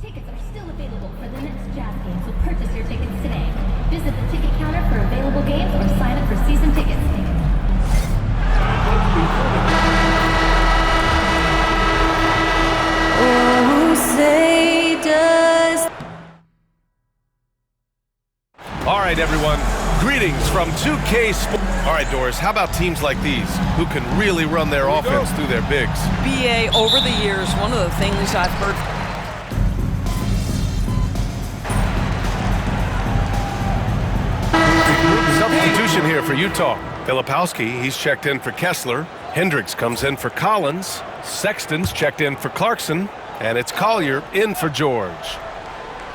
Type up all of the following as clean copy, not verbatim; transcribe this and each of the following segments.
Tickets are still available for the next Jazz game, so purchase your tickets today. Visit the ticket counter for available games or sign up for season tickets. Oh, say does. All right, everyone. Greetings from 2K Sports. All right, Doris, how about teams like these who can really run their offense through their bigs? BA, over the years, one of the things I've heard. Substitution here for Utah. Filipowski, he's checked in for Kessler. Hendricks comes in for Collins. Sexton's checked in for Clarkson. And it's Collier in for George.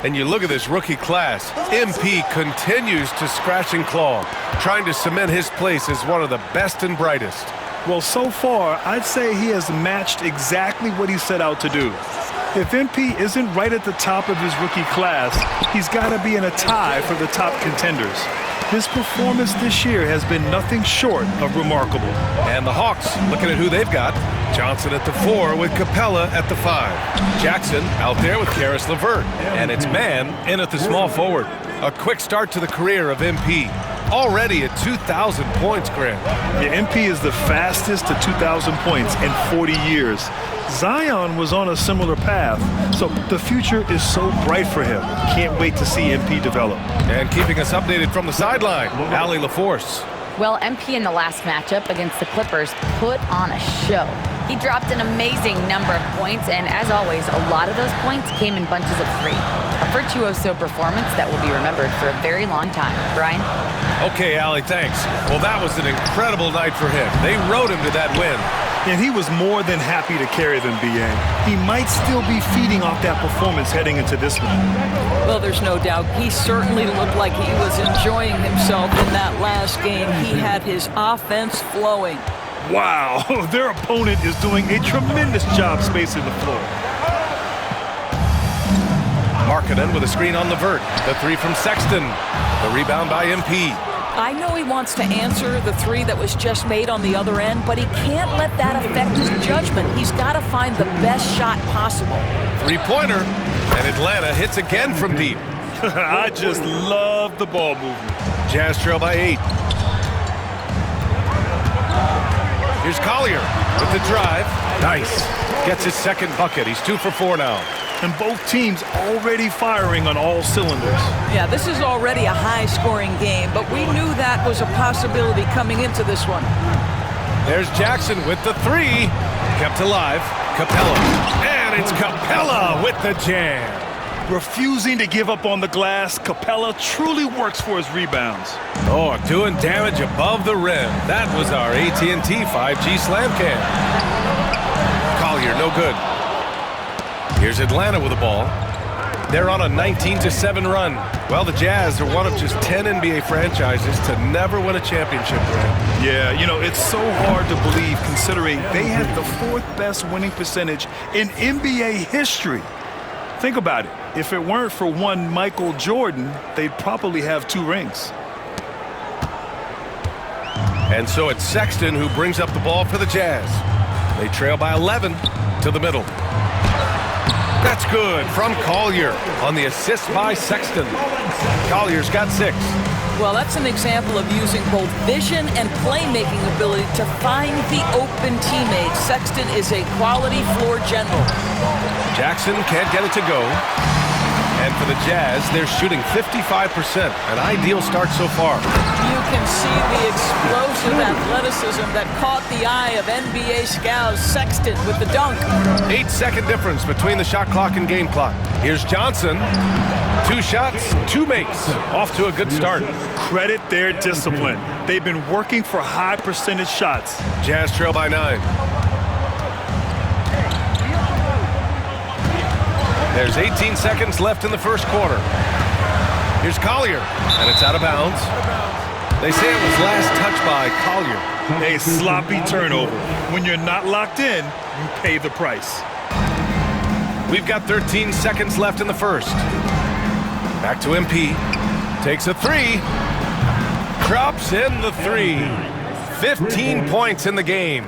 And you look at this rookie class. MP continues to scratch and claw, trying to cement his place as one of the best and brightest. Well, so far, I'd say he has matched exactly what he set out to do. If MP isn't right at the top of his rookie class, he's got to be in a tie for the top contenders. His performance this year has been nothing short of remarkable. And the Hawks, looking at who they've got. Johnson at the 4 with Capella at the 5. Jackson out there with Karis LeVert. And it's Mann in at the small forward. A quick start to the career of MP. Already at 2,000 points, Grant. Yeah, MP is the fastest to 2,000 points in 40 years. Zion was on a similar path, so the future is so bright for him. Can't wait to see MP develop. And keeping us updated from the sideline, Allie LaForce. Well, MP in the last matchup against the Clippers put on a show. He dropped an amazing number of points, and as always, a lot of those points came in bunches of 3. A virtuoso performance that will be remembered for a very long time. Brian? Okay, Allie, thanks. Well, that was an incredible night for him. They rode him to that win. And he was more than happy to carry them, BA. He might still be feeding off that performance heading into this one. Well, there's no doubt. He certainly looked like he was enjoying himself in that last game. He had his offense flowing. Wow, their opponent is doing a tremendous job spacing the floor. Markkanen with a screen on LeVert. The 3 from Sexton. The rebound by MP. I know he wants to answer the 3 that was just made on the other end, but he can't let that affect his judgment. He's got to find the best shot possible. 3-pointer, and Atlanta hits again from deep. I just love the ball movement. Jazz trail by 8. Here's Collier with the drive. Nice. Gets his second bucket. He's 2 for 4 now. And both teams already firing on all cylinders. Yeah, this is already a high-scoring game, but we knew that was a possibility coming into this one. There's Jackson with the 3. Kept alive. Capella. And it's Capella with the jam. Refusing to give up on the glass, Capella truly works for his rebounds. Oh, doing damage above the rim. That was our AT&T 5G slam cam. Collier, no good. Here's Atlanta with the ball. They're on a 19-7 run. Well, the Jazz are one of just 10 NBA franchises to never win a championship, Grant. Yeah, you know, it's so hard to believe considering they had the 4th best winning percentage in NBA history. Think about it. If it weren't for one Michael Jordan, they'd probably have 2 rings. And so it's Sexton who brings up the ball for the Jazz. They trail by 11 to the middle. That's good from Collier on the assist by Sexton. Collier's got 6. Well, that's an example of using both vision and playmaking ability to find the open teammate. Sexton is a quality floor general. Jackson can't get it to go. And for the Jazz, they're shooting 55%, an ideal start so far. You can see the explosive athleticism that caught the eye of NBA scouts. Sexton with the dunk. 8-second difference between the shot clock and game clock. Here's Johnson. 2 shots, 2 makes. Off to a good start. Credit their discipline. They've been working for high percentage shots. Jazz trail by 9. There's 18 seconds left in the first quarter. Here's Collier, and it's out of bounds. They say it was last touched by Collier. A sloppy turnover. When you're not locked in, you pay the price. We've got 13 seconds left in the first. Back to MP. Takes a 3. Drops in the 3. 15 points in the game.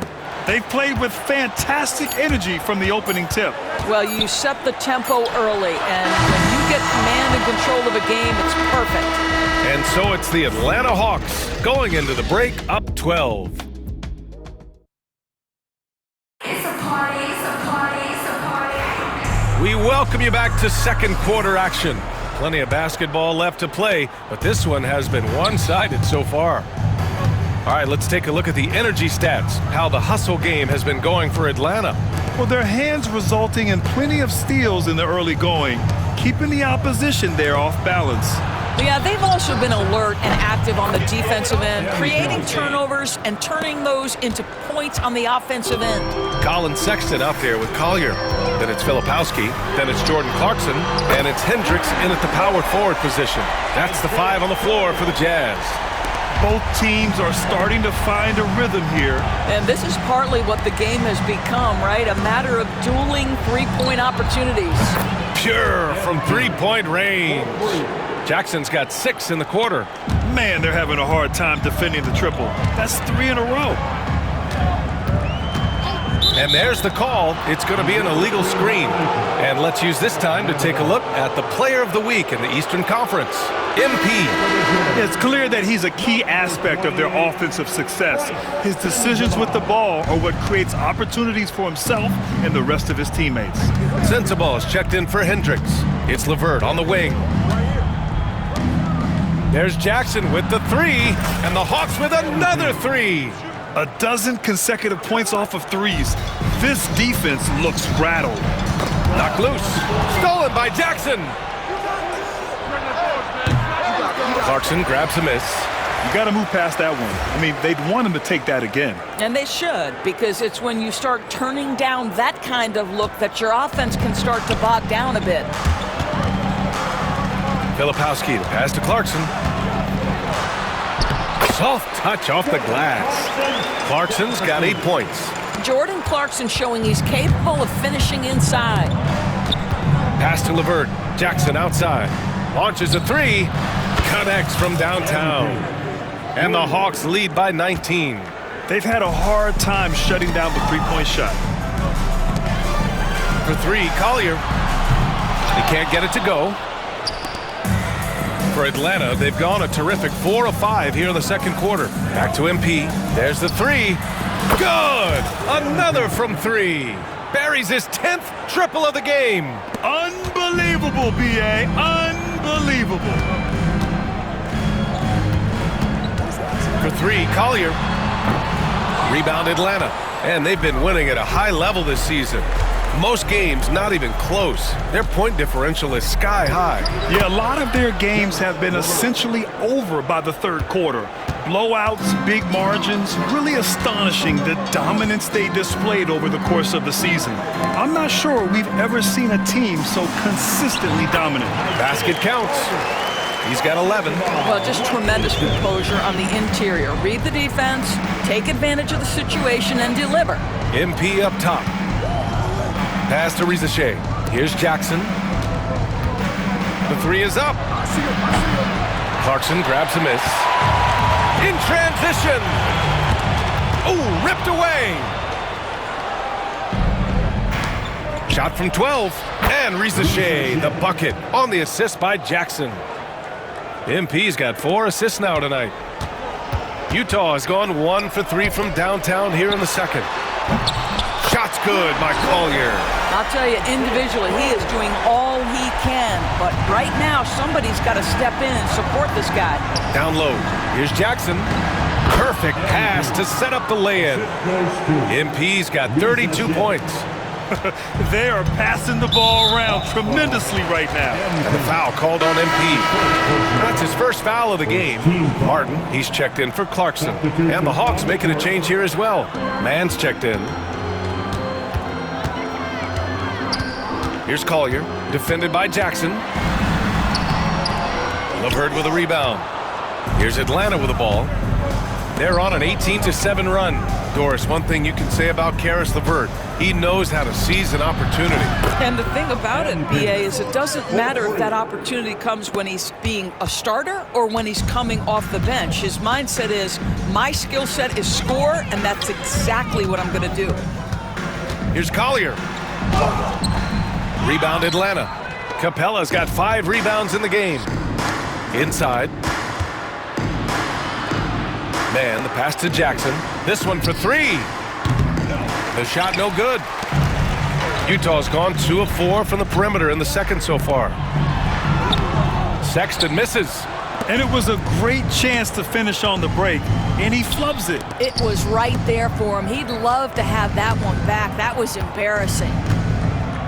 They've played with fantastic energy from the opening tip. Well, you set the tempo early, and when you get command and control of a game, it's perfect. And so it's the Atlanta Hawks going into the break up 12. We welcome you back to second quarter action. Plenty of basketball left to play, but this one has been one-sided so far. All right, let's take a look at the energy stats, how the hustle game has been going for Atlanta. Well, their hands resulting in plenty of steals in the early going, keeping the opposition there off balance. Yeah, they've also been alert and active on the defensive end, creating turnovers and turning those into points on the offensive end. Colin Sexton out there with Collier. Then it's Filipowski. Then it's Jordan Clarkson. And it's Hendricks in at the power forward position. That's the 5 on the floor for the Jazz. Both teams are starting to find a rhythm here. And this is partly what the game has become, right? A matter of dueling three-point opportunities. Pure from three-point range. Jackson's got 6 in the quarter. Man, they're having a hard time defending the triple. That's 3 in a row. And there's the call. It's going to be an illegal screen. And let's use this time to take a look at the player of the week in the Eastern Conference, MP. It's clear that he's a key aspect of their offensive success. His decisions with the ball are what creates opportunities for himself and the rest of his teammates. Sensabaugh is checked in for Hendricks. It's LeVert on the wing. There's Jackson with the 3, and the Hawks with another 3. A dozen consecutive points off of threes. This defense looks rattled. Knocked loose. Stolen by Jackson. Clarkson grabs a miss. You got to move past that one. I mean, they'd want him to take that again. And they should, because it's when you start turning down that kind of look that your offense can start to bog down a bit. Filipowski to pass to Clarkson. Soft touch off the glass. Clarkson's got 8 points. Jordan Clarkson showing he's capable of finishing inside. Pass to LeVert. Jackson outside. Launches a 3. Connects from downtown. And the Hawks lead by 19. They've had a hard time shutting down the three-point shot. For 3, Collier. He can't get it to go. For Atlanta, they've gone a terrific 4 of 5 here in the second quarter. Back to MP. There's the 3. Good! Another from 3. Buries his 10th triple of the game. Unbelievable, B.A. Unbelievable. For 3, Collier. Rebound Atlanta. And they've been winning at a high level this season. Most games not even close. Their point differential is sky high. Yeah, a lot of their games have been essentially over by the third quarter. Blowouts, big margins, really astonishing the dominance they displayed over the course of the season. I'm not sure we've ever seen a team so consistently dominant. Basket counts. He's got 11. Well, just tremendous composure on the interior. Read the defense, take advantage of the situation, and deliver. MP up top. Pass to Rizachet. Here's Jackson. The 3 is up. Clarkson grabs a miss. In transition. Oh, ripped away. Shot from 12. And Rizachet, the bucket on the assist by Jackson. MP's got 4 assists now tonight. Utah has gone 1 for 3 from downtown here in the second. Shot's good by Collier. I'll tell you, individually, he is doing all he can. But right now, somebody's got to step in and support this guy. Down low. Here's Jackson. Perfect pass to set up the lay-in. MP's got 32 points. They are passing the ball around tremendously right now. And the foul called on MP. That's his first foul of the game. Martin, he's checked in for Clarkson. And the Hawks making a change here as well. Mann's checked in. Here's Collier, defended by Jackson. LeVert with a rebound. Here's Atlanta with the ball. They're on an 18-7 run. Doris, one thing you can say about Karis LeVert, he knows how to seize an opportunity. And the thing about it, BA, is it doesn't matter if that opportunity comes when he's being a starter or when he's coming off the bench. His mindset is, my skill set is score, and that's exactly what I'm going to do. Here's Collier. Rebound Atlanta. Capella's got 5 rebounds in the game. Inside. Man, the pass to Jackson. This one for 3. The shot no good. Utah's gone 2 of 4 from the perimeter in the second so far. Sexton misses. And it was a great chance to finish on the break, and he flubs it. It was right there for him. He'd love to have that one back. That was embarrassing.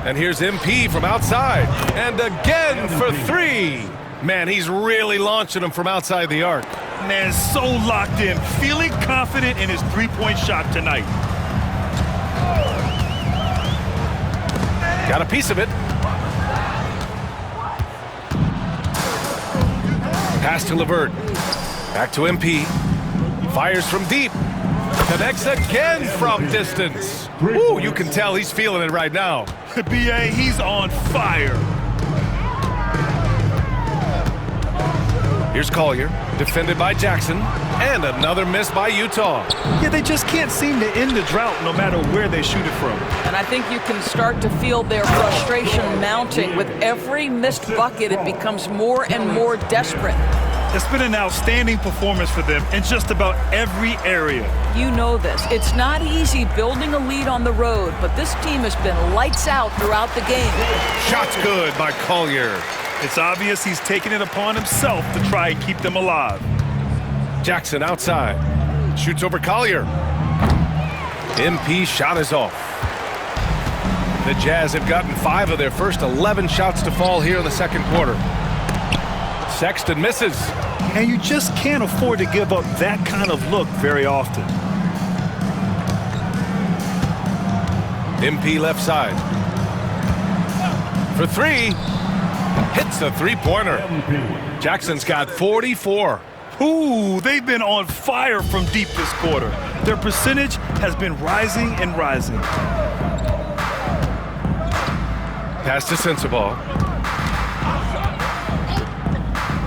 And here's MP from outside. And again for 3. Man, he's really launching him from outside the arc. Man, so locked in, feeling confident in his three-point shot tonight. Got a piece of it. Pass to LeVert. Back to MP. Fires from deep. Connects again from distance. Ooh, you can tell he's feeling it right now. BA, he's on fire. Here's Collier, defended by Jackson, and another miss by Utah. Yeah, they just can't seem to end the drought no matter where they shoot it from. And I think you can start to feel their frustration mounting. With every missed bucket, it becomes more and more desperate. It's been an outstanding performance for them in just about every area. You know this. It's not easy building a lead on the road, but this team has been lights out throughout the game. Shot's good by Collier. It's obvious he's taking it upon himself to try and keep them alive. Jackson outside. Shoots over Collier. MP shot is off. The Jazz have gotten 5 of their first 11 shots to fall here in the second quarter. Sexton misses. And you just can't afford to give up that kind of look very often. MP left side. For 3. Hits the three-pointer. Jackson's got 44. Ooh, they've been on fire from deep this quarter. Their percentage has been rising and rising. Pass to Sensabaugh.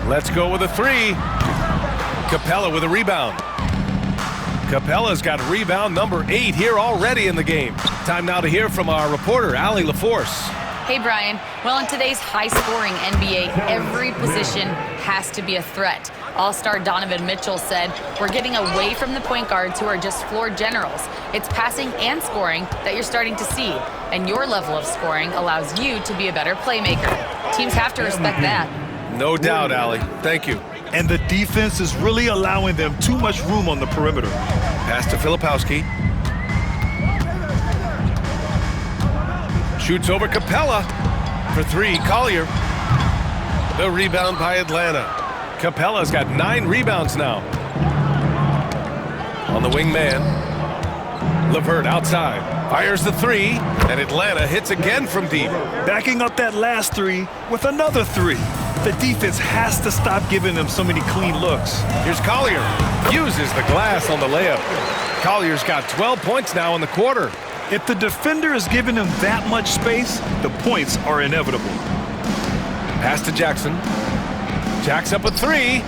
Let's go with a 3. Capella with a rebound. Capella's got rebound number 8 here already in the game. Time now to hear from our reporter, Allie LaForce. Hey, Brian. Well, in today's high-scoring NBA, every position has to be a threat. All-star Donovan Mitchell said, we're getting away from the point guards who are just floor generals. It's passing and scoring that you're starting to see, and your level of scoring allows you to be a better playmaker. Teams have to respect that. No doubt, Allie. Thank you. And the defense is really allowing them too much room on the perimeter. Pass to Filipowski. Shoots over Capella. For 3, Collier. The rebound by Atlanta. Capella's got 9 rebounds now. On the wing man. LeVert outside. Fires the 3, and Atlanta hits again from deep. Backing up that last 3 with another 3. The defense has to stop giving them so many clean looks. Here's Collier. Uses the glass on the layup. Collier's got 12 points now in the quarter. If the defender is giving them that much space, the points are inevitable. Pass to Jackson. Jacks up a 3.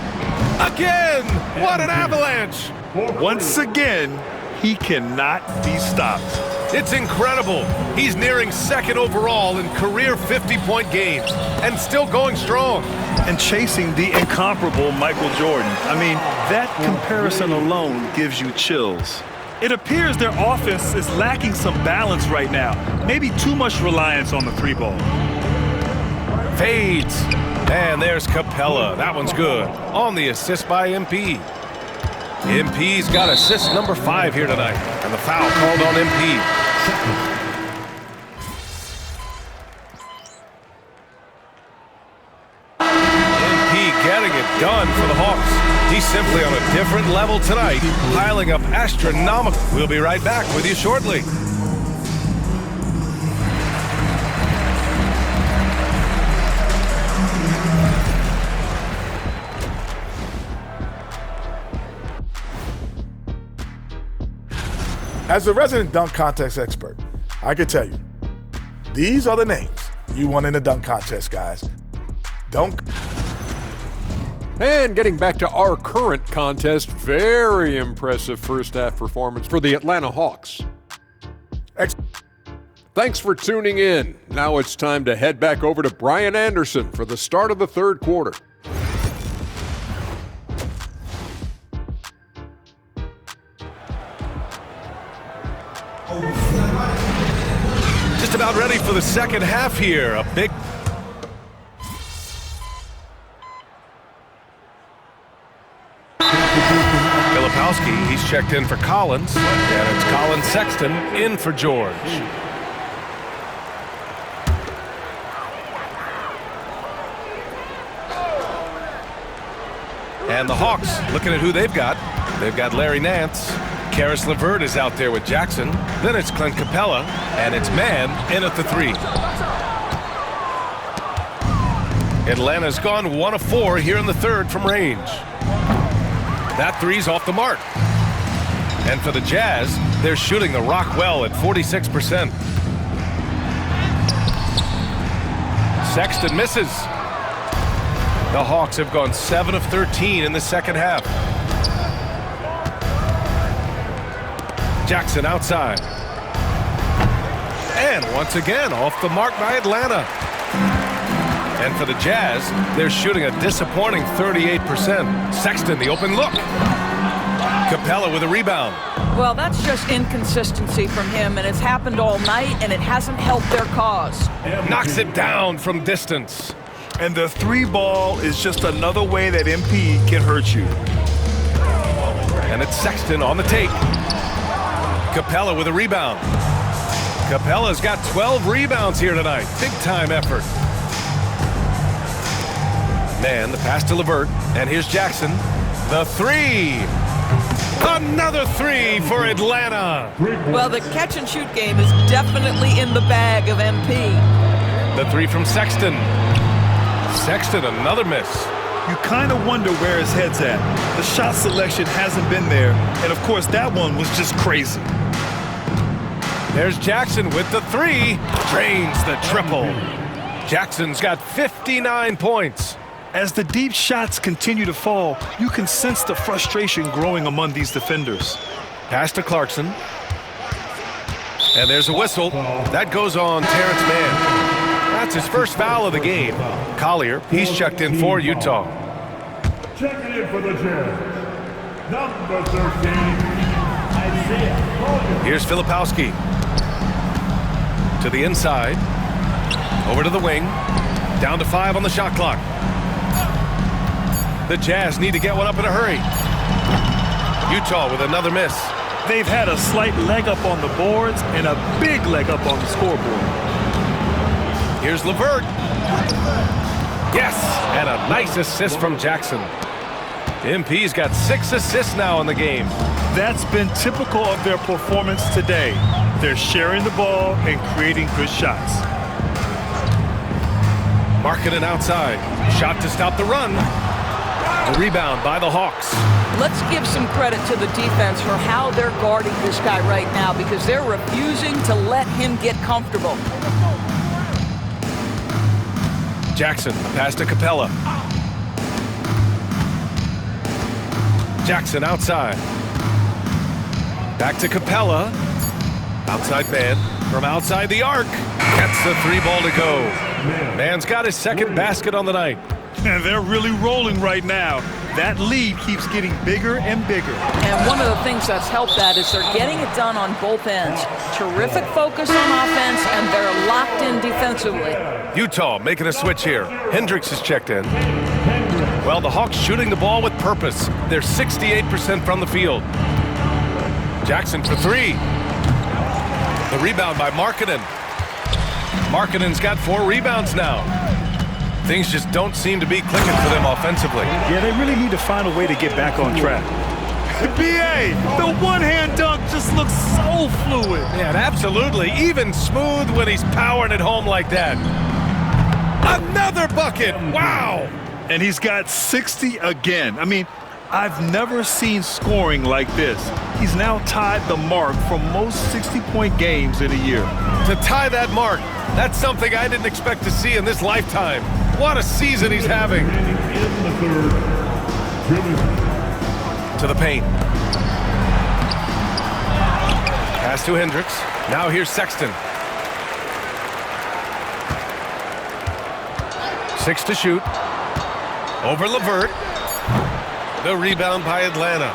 Again! What an avalanche! Once again, he cannot be stopped. It's incredible. He's nearing 2nd overall in career 50-point games and still going strong. And chasing the incomparable Michael Jordan. I mean, that comparison alone gives you chills. It appears their offense is lacking some balance right now. Maybe too much reliance on the 3-ball. Fades. And there's Capella. That one's good. On the assist by MP. MP's got assist number 5 here tonight. And the foul called on MP. MP getting it done for the Hawks. He's simply on a different level tonight, piling up astronomical. We'll be right back with you shortly. As a resident dunk contest expert, I can tell you, these are the names you want in the dunk contest, guys. Dunk. And getting back to our current contest, very impressive first half performance for the Atlanta Hawks. Thanks for tuning in. Now it's time to head back over to Brian Anderson for the start of the third quarter. Just about ready for the second half here. A big Filipowski, he's checked in for Collins, and it's Collins Sexton in for George. And the Hawks, looking at who they've got. They've got Larry Nance. Karis LeVert is out there with Jackson. Then it's Clint Capella, and it's Mann in at the three. Atlanta's gone 1 of 4 here in the third from range. That three's off the mark. And for the Jazz, they're shooting the rock well at 46%. Sexton misses. The Hawks have gone 7 of 13 in the second half. Jackson outside. And once again, off the mark by Atlanta. And for the Jazz, they're shooting a disappointing 38%. Sexton, the open look. Capella with a rebound. Well, that's just inconsistency from him, and it's happened all night, and it hasn't helped their cause. Knocks it down from distance. And the three ball is just another way that MP can hurt you. And it's Sexton on the take. Capella with a rebound. Capella's got 12 rebounds here tonight. Big time effort. Man, the pass to LeVert. And here's Jackson. The three. Another three for Atlanta. Well, the catch and shoot game is definitely in the bag of MP. The three from Sexton. Sexton, another miss. You kind of wonder where his head's at. The shot selection hasn't been there. And of course, that one was just crazy. There's Jackson with the three. Drains the triple. Jackson's got 59 points. As the deep shots continue to fall, you can sense the frustration growing among these defenders. Pass to Clarkson. And there's a whistle. That goes on Terrence Mann. That's his first foul of the game. Collier, he's checked in for Utah. Checking in for the Jazz, number 13, Isaiah. Here's Filipowski. To the inside. Over to the wing. Down to 5 on the shot clock. The Jazz need to get one up in a hurry. Utah with another miss. They've had a slight leg up on the boards and a big leg up on the scoreboard. Here's LeVert. Yes, and a nice assist from Jackson. MP's got 6 assists now in the game. That's been typical of their performance today. They're sharing the ball and creating good shots. Markkanen outside. Shot to stop the run. A rebound by the Hawks. Let's give some credit to the defense for how they're guarding this guy right now, because they're refusing to let him get comfortable. Jackson, pass to Capella. Jackson outside. Back to Capella. Outside man from outside the arc. Gets the 3 ball to go. Man's got his second basket on the night. And they're really rolling right now. That lead keeps getting bigger and bigger. And one of the things that's helped that is they're getting it done on both ends. Terrific focus on offense, and they're locked in defensively. Utah making a switch here. Hendricks is checked in. Well, the Hawks shooting the ball with purpose. They're 68% from the field. Jackson for 3. The rebound by Markkanen. Markkanen's got 4 rebounds now. Things just don't seem to be clicking for them offensively. Yeah, they really need to find a way to get back on track. BA, the one-hand dunk just looks so fluid. Yeah, absolutely. Even smooth when he's powering it home like that. Another bucket. Wow. And he's got 60 again. I mean, I've never seen scoring like this. He's now tied the mark for most 60-point games in a year. To tie that mark, that's something I didn't expect to see in this lifetime. What a season he's having. In the third, To the paint. Pass to Hendricks. Now here's Sexton. 6 to shoot. Over LeVert. The rebound by Atlanta.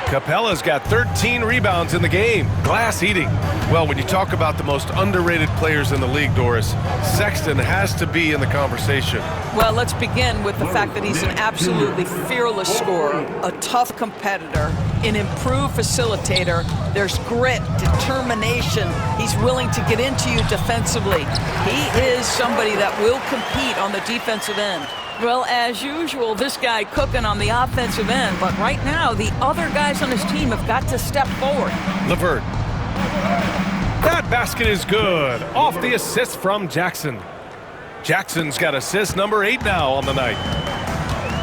Capella's got 13 rebounds in the game. Glass eating. Well, when you talk about the most underrated players in the league, Doris, Sexton has to be in the conversation. Well, let's begin with the fact that he's an absolutely fearless scorer, a tough competitor, an improved facilitator. There's grit, determination. He's willing to get into you defensively. He is somebody that will compete on the defensive end. Well, as usual, this guy cooking on the offensive end, but right now, the other guys on his team have got to step forward. LeVert. That basket is good. Off the assist from Jackson. Jackson's got assist number 8 now on the night.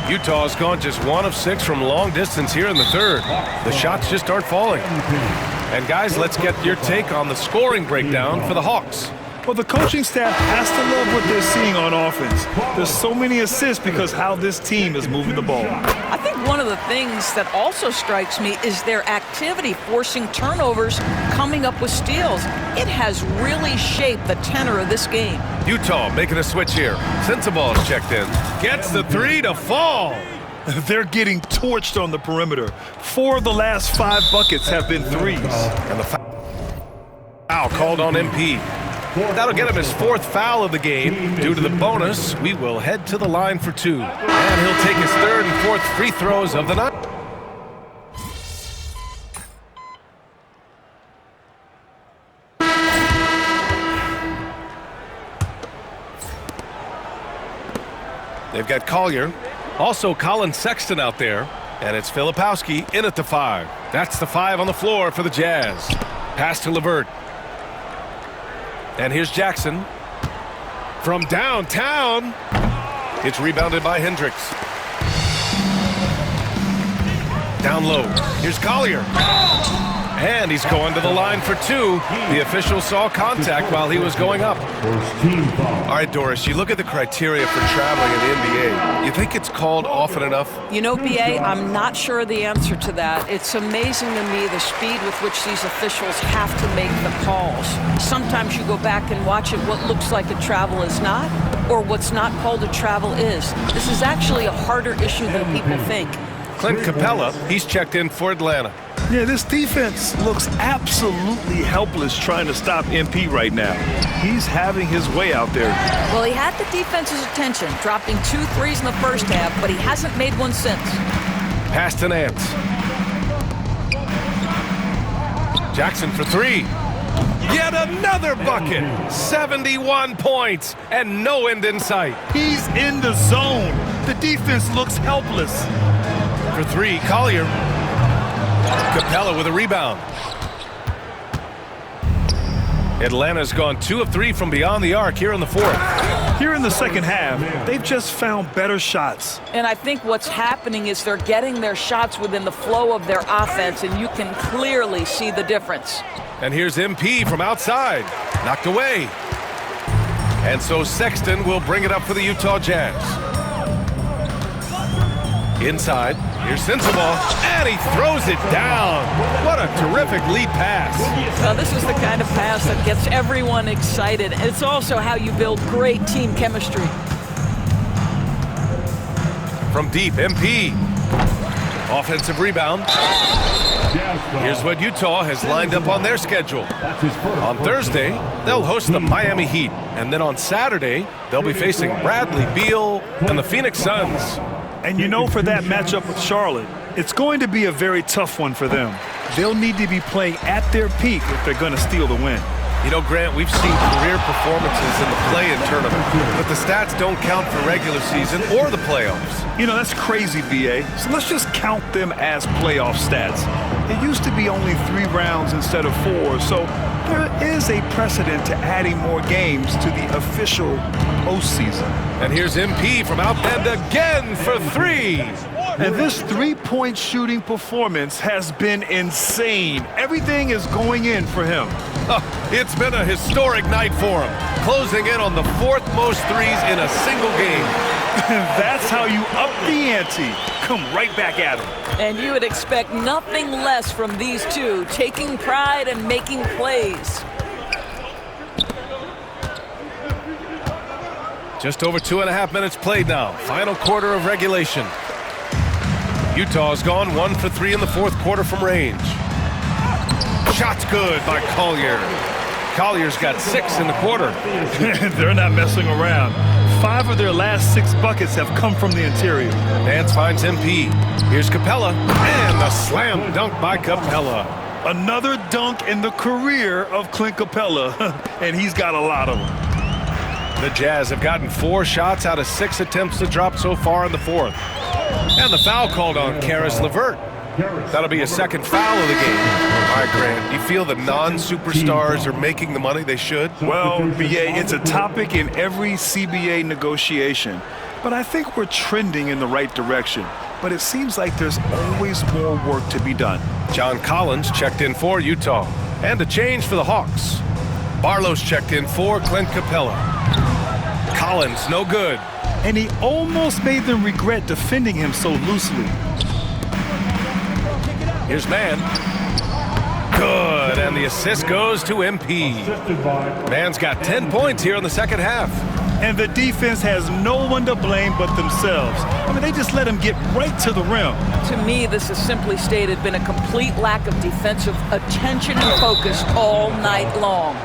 Utah's gone just 1 of 6 from long distance here in the third. The shots just aren't falling. And guys, let's get your take on the scoring breakdown for the Hawks. Well, the coaching staff has to love what they're seeing on offense. There's so many assists because how this team is moving the ball. I think one of the things that also strikes me is their activity forcing turnovers, coming up with steals. It has really shaped the tenor of this game. Utah making a switch here. Sensaball's checked in. Gets the 3 to fall. They're getting torched on the perimeter. 4 of the last 5 buckets have been threes. And the foul called on MP. That'll get him his 4th foul of the game. Due to the bonus, we will head to the line for 2. And he'll take his 3rd and 4th free throws of the night. They've got Collier. Also Colin Sexton out there. And it's Filipowski in at the 5. That's the 5 on the floor for the Jazz. Pass to LeVert. And here's Jackson. From downtown. It's rebounded by Hendricks. Down low. Here's Collier. And he's going to the line for 2. The official saw contact while he was going up. All right, Doris, you look at the criteria for traveling in the NBA. You think it's called often enough? You know, BA, I'm not sure the answer to that. It's amazing to me the speed with which these officials have to make the calls. Sometimes you go back and watch it, what looks like a travel is not, or what's not called a travel is. This is actually a harder issue than people think. Clint Capella, he's checked in for Atlanta. Yeah, this defense looks absolutely helpless trying to stop MP right now. He's having his way out there. Well, he had the defense's attention, dropping 2 threes in the first half, but he hasn't made one since. Pass to Nance. Jackson for 3. Yet another bucket. 71 points and no end in sight. He's in the zone. The defense looks helpless. For 3, Collier. Capella with a rebound. Atlanta's gone 2 of 3 from beyond the arc here in the 4th. Here in the second half, they've just found better shots. And I think what's happening is they're getting their shots within the flow of their offense, and you can clearly see the difference. And here's MP from outside. Knocked away. And so Sexton will bring it up for the Utah Jazz. Inside, here's Sensabaugh, and he throws it down. What a terrific lead pass. Well, this is the kind of pass that gets everyone excited. It's also how you build great team chemistry. From deep, MP. Offensive rebound. Here's what Utah has lined up on their schedule. On Thursday, they'll host the Miami Heat. And then on Saturday, they'll be facing Bradley Beal and the Phoenix Suns. And you know, for that matchup with Charlotte, it's going to be a very tough one for them. They'll need to be playing at their peak if they're going to steal the win. You know, Grant, we've seen career performances in the play-in tournament, but the stats don't count for regular season or the playoffs. You know, that's crazy, BA. So let's just count them as playoff stats. It used to be only 3 rounds instead of 4, so there is a precedent to adding more games to the official postseason. And here's MP from out and again for 3. And this three-point shooting performance has been insane. Everything is going in for him. It's been a historic night for him, closing in on the 4th most threes in a single game. That's how you up the ante. Come right back at him. And you would expect nothing less from these two, taking pride and making plays. Just over 2.5 minutes played now. Final quarter of regulation. Utah's gone 1 for 3 in the 4th quarter from range. Shot's good by Collier. Collier's got 6 in the quarter. They're not messing around. 5 of their last 6 buckets have come from the interior. Nance finds MP. Here's Capella. And a slam dunk by Capella. Another dunk in the career of Clint Capella. And he's got a lot of them. The Jazz have gotten 4 shots out of 6 attempts to drop so far in the 4th. And the foul called on Karis LeVert. That'll be a second foul of the game. All right, Grant, do you feel the non-superstars are making the money they should? Well, BA, it's a topic in every CBA negotiation. But I think we're trending in the right direction. But it seems like there's always more work to be done. John Collins checked in for Utah. And a change for the Hawks. Barlow's checked in for Clint Capella. Collins, no good. And he almost made them regret defending him so loosely. Here's Mann. Good, and the assist goes to MP. Mann's got 10 points here in the second half. And the defense has no one to blame but themselves. I mean, they just let him get right to the rim. To me, this has simply stated been a complete lack of defensive attention and focus all night long.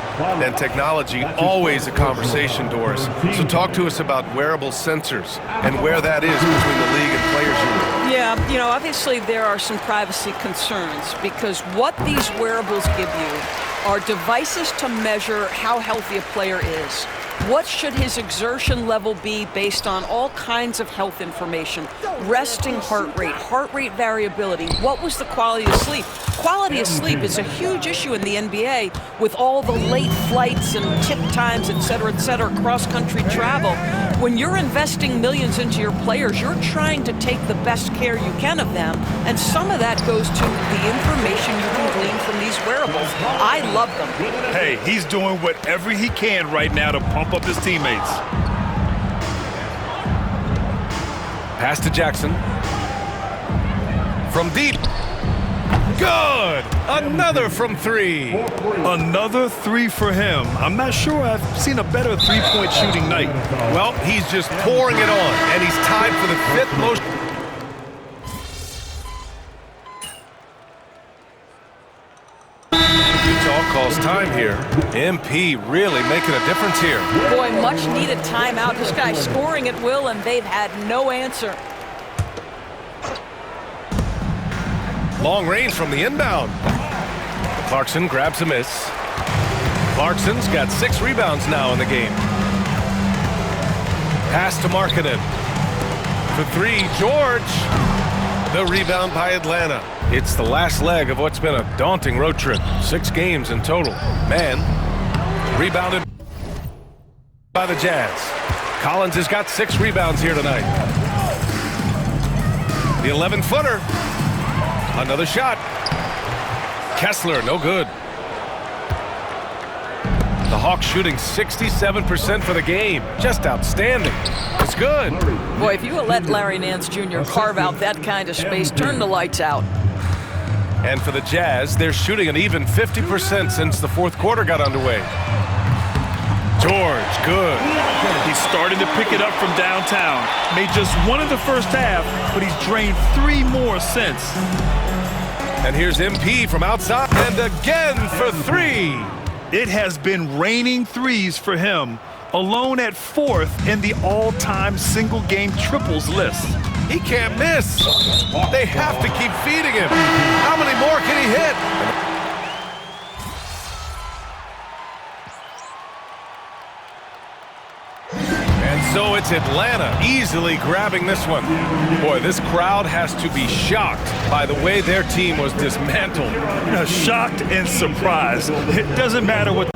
And technology, always a conversation, Doris. So talk to us about wearable sensors and where that is between the league and players' union. Yeah, you know, obviously there are some privacy concerns because what these wearables give you are devices to measure how healthy a player is. What should his exertion level be based on all kinds of health information? Resting heart rate variability. What was the quality of sleep? Quality of sleep is a huge issue in the NBA with all the late flights and tip times, et cetera, cross-country travel. When you're investing millions into your players, you're trying to take the best care you can of them, and some of that goes to the information you can glean from these wearables. I love them. Hey, he's doing whatever he can right now to pump up his teammates. Pass to Jackson. From deep. Good! Another from 3. Another 3 for him. I'm not sure I've seen a better three-point shooting night. Well, he's just pouring it on, and he's tied for the 5th most. Utah calls time here. MP really making a difference here. Boy, much needed timeout. This guy's scoring at will, and they've had no answer. Long range from the inbound. Clarkson grabs a miss. Clarkson's got 6 rebounds now in the game. Pass to Markkanen. For 3, George. The rebound by Atlanta. It's the last leg of what's been a daunting road trip. 6 games in total. Mann rebounded by the Jazz. Collins has got 6 rebounds here tonight. The 11-footer. Another shot. Kessler, no good. The Hawks shooting 67% for the game. Just outstanding. It's good. Boy, if you let Larry Nance Jr. carve out that kind of space, turn the lights out. And for the Jazz, they're shooting an even 50% since the 4th quarter got underway. George, good. He's starting to pick it up from downtown. Made just 1 in the first half, but he's drained 3 more since. And here's MP from outside, and again for 3. It has been raining threes for him, alone at 4th in the all-time single-game triples list. He can't miss. They have to keep feeding him. How many more can he hit? And so it's Atlanta easily grabbing this one. Boy, this crowd has to be shocked by the way their team was dismantled. Shocked and surprised. It doesn't matter what.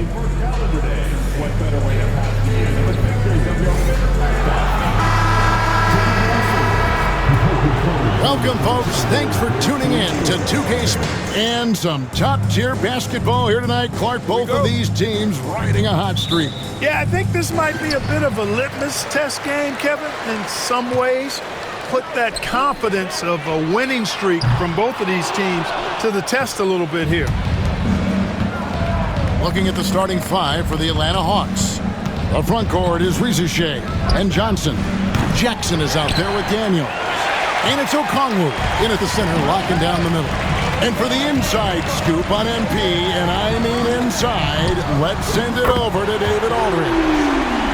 for calendar day. What better way to pass the year than with pictures of your favorite mascot? Welcome, folks. Thanks for tuning in to 2K and some top-tier basketball here tonight. Clark, both of these teams riding a hot streak. Yeah, I think this might be a bit of a litmus test game, Kevin, in some ways. Put that confidence of a winning streak from both of these teams to the test a little bit here. Looking at the starting five for the Atlanta Hawks. The front court is Rizushea and Johnson. Jackson is out there with Daniels. And it's Okongwu in at the center, locking down the middle. And for the inside scoop on MP, and I mean inside, let's send it over to David Aldridge.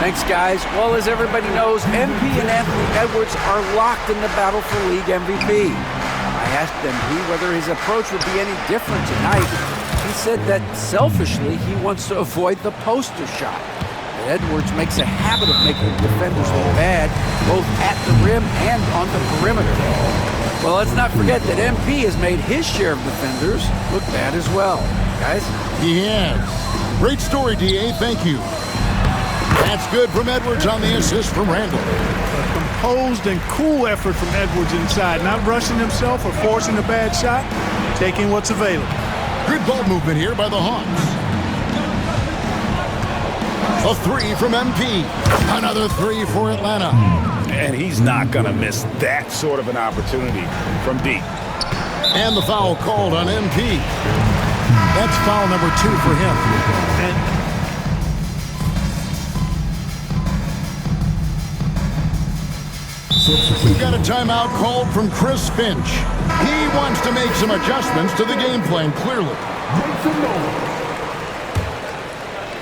Thanks, guys. Well, as everybody knows, MP and Anthony Edwards are locked in the battle for league MVP. I asked MP whether his approach would be any different tonight. He said that selfishly he wants to avoid the poster shot. Edwards makes a habit of making defenders look bad, both at the rim and on the perimeter. Well, let's not forget that MP has made his share of defenders look bad as well. Guys? He has. Great story, DA. Thank you. That's good from Edwards on the assist from Randall. A composed and cool effort from Edwards inside, not rushing himself or forcing a bad shot, taking what's available. Good ball movement here by the Hawks. A three from MP. Another three for Atlanta. And he's not going to miss that sort of an opportunity from deep. And the foul called on MP. That's foul number 2 for him. We've got a timeout called from Chris Finch. He wants to make some adjustments to the game plan, clearly.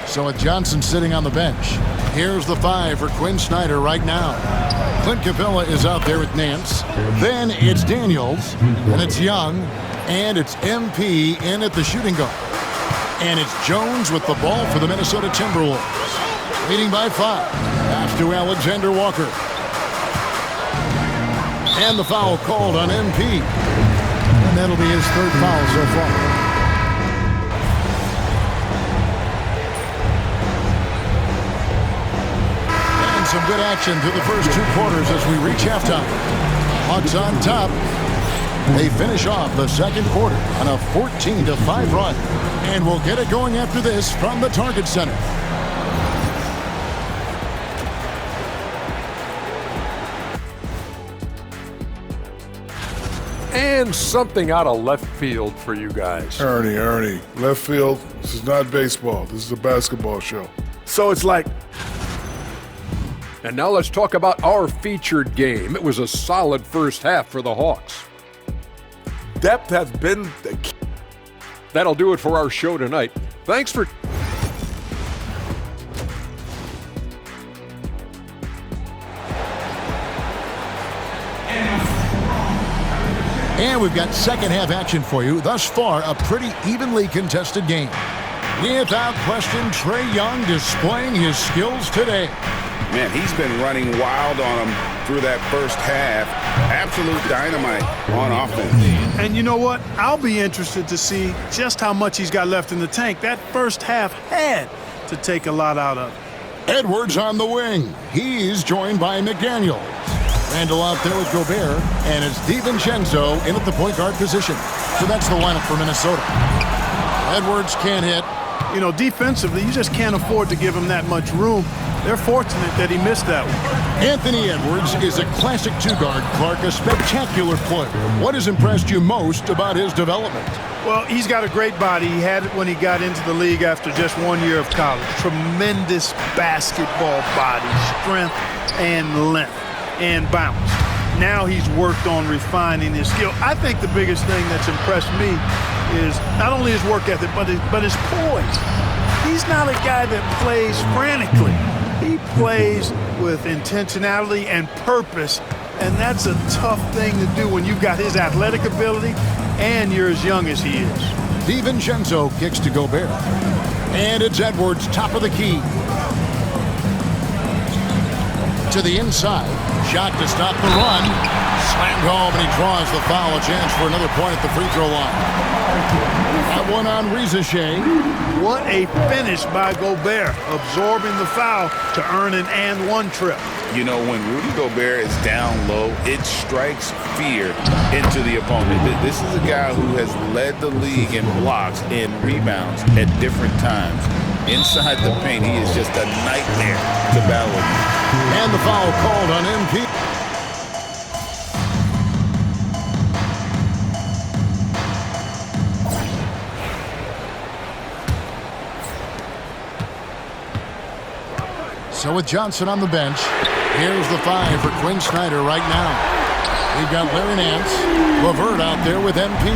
So with Johnson sitting on the bench, here's the 5 for Quinn Snyder right now. Clint Capella is out there with Nance. Then it's Daniels, and it's Young, and it's MP in at the shooting guard. And it's Jones with the ball for the Minnesota Timberwolves. Leading by 5. Pass to Alexander Walker. And the foul called on MP. And that'll be his 3rd foul so far. Some good action through the first 2 quarters as we reach halftime. Hawks on top. They finish off the 2nd quarter on a 14-5 run. And we'll get it going after this from the Target Center. And something out of left field for you guys. Ernie, left field, this is not baseball. This is a basketball show. So it's like... And now let's talk about our featured game. It was a solid first half for the Hawks. Depth has been the key. That'll do it for our show tonight. Thanks for... And we've got second half action for you. Thus far, a pretty evenly contested game. Without question, Trae Young displaying his skills today. Man, he's been running wild on him through that first half. Absolute dynamite on offense. And you know what? I'll be interested to see just how much he's got left in the tank. That first half had to take a lot out of it. Edwards on the wing. He's joined by McDaniel. Randall out there with Gobert, and it's DiVincenzo in at the point guard position. So that's the lineup for Minnesota. Edwards can't hit. You know, defensively, you just can't afford to give him that much room. They're fortunate that he missed that one. Anthony Edwards is a classic 2-guard, Clark, a spectacular player. What has impressed you most about his development? Well, he's got a great body. He had it when he got into the league after just 1 year of college. Tremendous basketball body, strength and length and bounce. Now he's worked on refining his skill. I think the biggest thing that's impressed me is not only his work ethic, but his poise. He's not a guy that plays frantically. He plays with intentionality and purpose, and that's a tough thing to do when you've got his athletic ability and you're as young as he is. DiVincenzo kicks to Gobert. And it's Edwards, top of the key. To the inside. Shot to stop the run. Slammed home, and he draws the foul. A chance for another point at the free throw line. That one on Shea. What a finish by Gobert, absorbing the foul to earn an and-one trip. You know, when Rudy Gobert is down low, it strikes fear into the opponent. This is a guy who has led the league in blocks and rebounds at different times. Inside the paint, he is just a nightmare to battle with. And the foul called on MP. So with Johnson on the bench, here's the 5 for Quinn Snyder right now. We've got Larry Nance, LeVert out there with MP.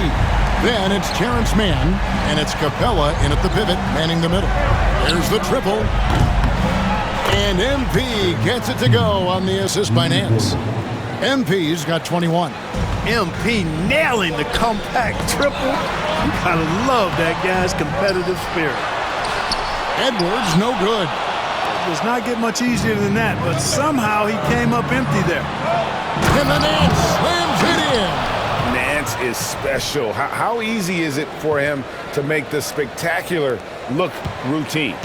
Then it's Terrence Mann, and it's Capella in at the pivot, manning the middle. There's the triple. And MP gets it to go on the assist by Nance. MP's got 21. MP nailing the compact triple. You gotta love that guy's competitive spirit. Edwards, no good. Does not get much easier than that, but somehow he came up empty there. And the Nance slams it in. Nance is special. How easy is it for him to make the spectacular look routine?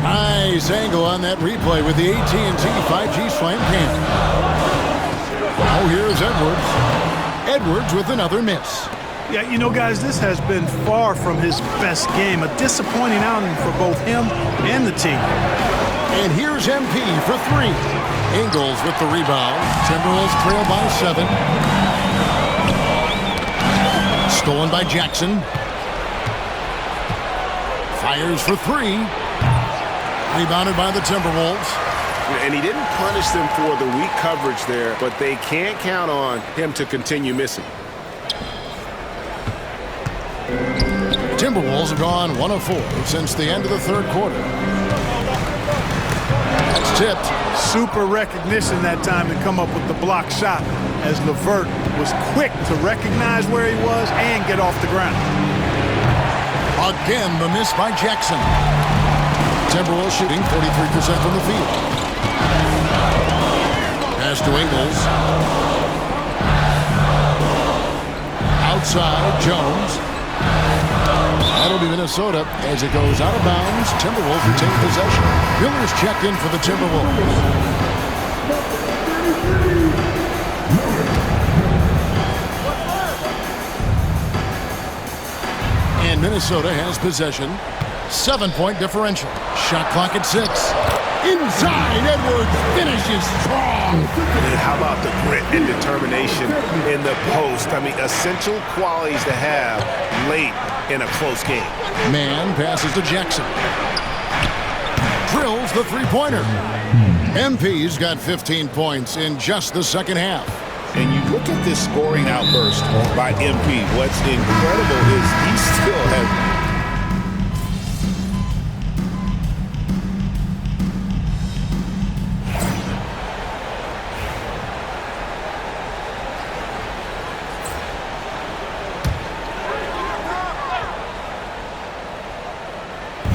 Nice angle on that replay with the AT&T 5G slam cam. Now here's Edwards. Edwards with another miss. Yeah, you know, guys, this has been far from his best game. A disappointing outing for both him and the team. And here's MP for 3. Ingles with the rebound. Timberwolves trail by 7. Stolen by Jackson. Fires for 3. Rebounded by the Timberwolves. And he didn't punish them for the weak coverage there, but they can't count on him to continue missing. Timberwolves have gone 1 of 4 since the end of the third quarter. That's tipped. Super recognition that time to come up with the block shot, as LeVert was quick to recognize where he was and get off the ground. Again, the miss by Jackson. Timberwolves shooting 43% from the field. Pass to Ingles. Outside, Jones. That'll be Minnesota as it goes out of bounds. Timberwolves retain possession. Miller's checked in for the Timberwolves. And Minnesota has possession. 7-point differential. Shot clock at 6. Inside, Edwards finishes strong. And how about the grit and determination in the post? I mean, essential qualities to have late in a close game. Man passes to Jackson. Drills the three-pointer. MP's got 15 points in just the second half. And you look at this scoring outburst by MP. What's incredible is he still has...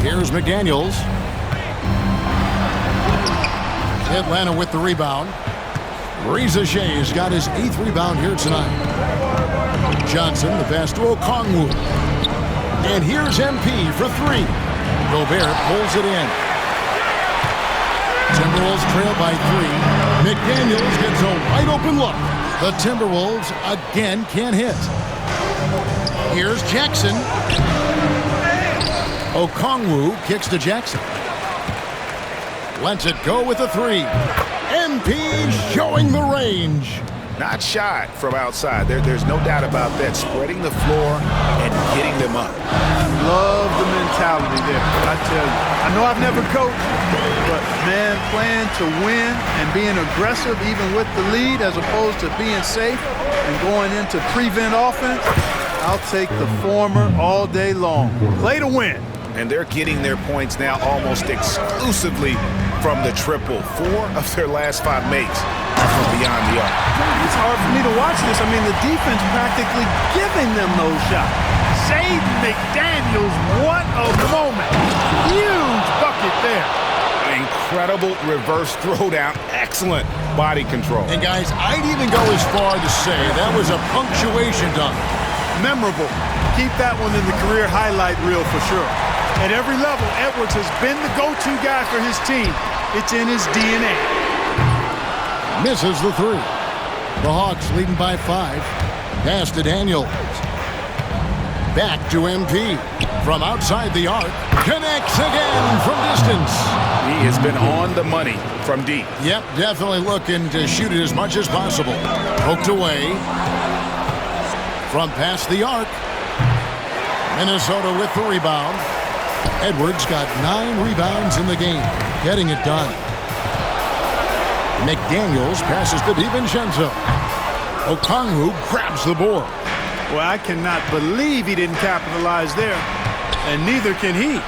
Here's McDaniels. Atlanta with the rebound. Shea's got his 8th rebound here tonight. Johnson, the pass to Okongwu. And here's MP for 3. Gobert pulls it in. Timberwolves trail by 3. McDaniels gets a wide open look. The Timberwolves again can't hit. Here's Jackson. Okongwu kicks to Jackson. Lets it go with a 3. MP showing the range. Not shy from outside. There's no doubt about that. Spreading the floor and getting them up. Love the mentality there, I tell you. I know I've never coached, but man, playing to win and being aggressive even with the lead as opposed to being safe and going into prevent offense, I'll take the former all day long. Play to win. And they're getting their points now almost exclusively from the triple. 4 of their last 5 makes are from beyond the arc. It's hard for me to watch this. I mean, the defense practically giving them those shots. Jaden McDaniels, what a moment. Huge bucket there. Incredible incredible reverse throwdown. Excellent body control. And guys, I'd even go as far to say that was a punctuation dunk. Memorable. Keep that one in the career highlight reel for sure. At every level, Edwards has been the go-to guy for his team. It's in his DNA. Misses the three. The Hawks leading by 5. Pass to Daniels. Back to MP. From outside the arc. Connects again from distance. He has been on the money from deep. Yep, definitely looking to shoot it as much as possible. Poked away. From past the arc. Minnesota with the rebound. Edwards got 9 rebounds in the game. Getting it done. McDaniels passes to DiVincenzo. Okongwu grabs the board. Well, I cannot believe he didn't capitalize there. And neither can he.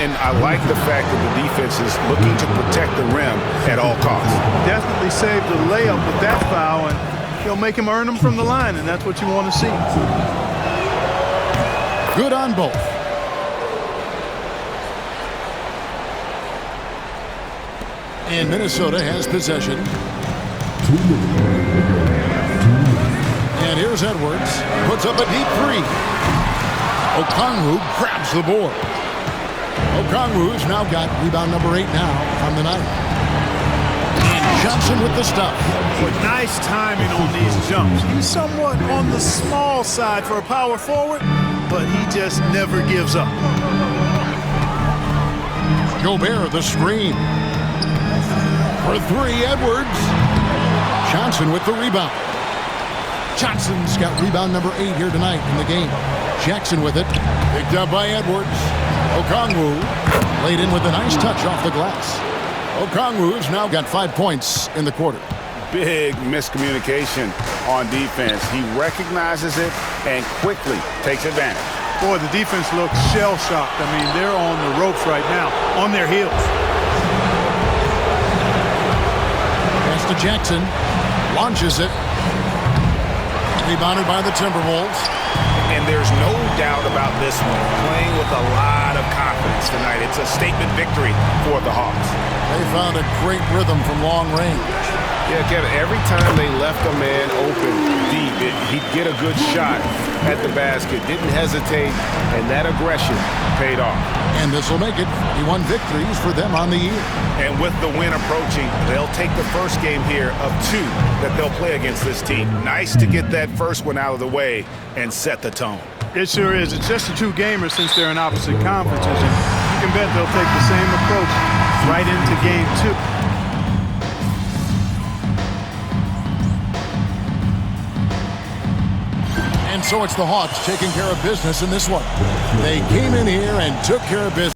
And I like the fact that the defense is looking to protect the rim at all costs. Definitely saved the layup with that foul, and he'll make him earn them from the line, and that's what you want to see. Good on both. And Minnesota has possession. And here's Edwards. Puts up a deep three. Okongwu grabs the board. Okongwu's now got rebound number 8 now on the night. And Johnson with the stuff. But nice timing on these jumps. He's somewhat on the small side for a power forward, but he just never gives up. Gobert the screen. For 3, Edwards. Johnson with the rebound. Johnson's got rebound number 8 here tonight in the game. Jackson with it. Picked up by Edwards. Okongwu laid in with a nice touch off the glass. Okongwu's now got 5 points in the quarter. Big miscommunication on defense. He recognizes it and quickly takes advantage. Boy, the defense looks shell-shocked. I mean, they're on the ropes right now, on their heels. Pass to Jackson. Launches it. Rebounded by the Timberwolves. And there's no doubt about this one. Playing with a lot of confidence tonight. It's a statement victory for the Hawks. They found a great rhythm from long range. Yeah, Kevin, every time they left a man open deep, he'd get a good shot at the basket. Didn't hesitate, and that aggression paid off. And this will make it 41 victories for them on the year. And with the win approaching, they'll take the first game here of 2 that they'll play against this team. Nice to get that first one out of the way and set the tone. It sure is. It's just a 2-gamer since they're in opposite conferences. And you can bet they'll take the same approach right into game 2. And so it's the Hawks taking care of business in this one. They came in here and took care of business.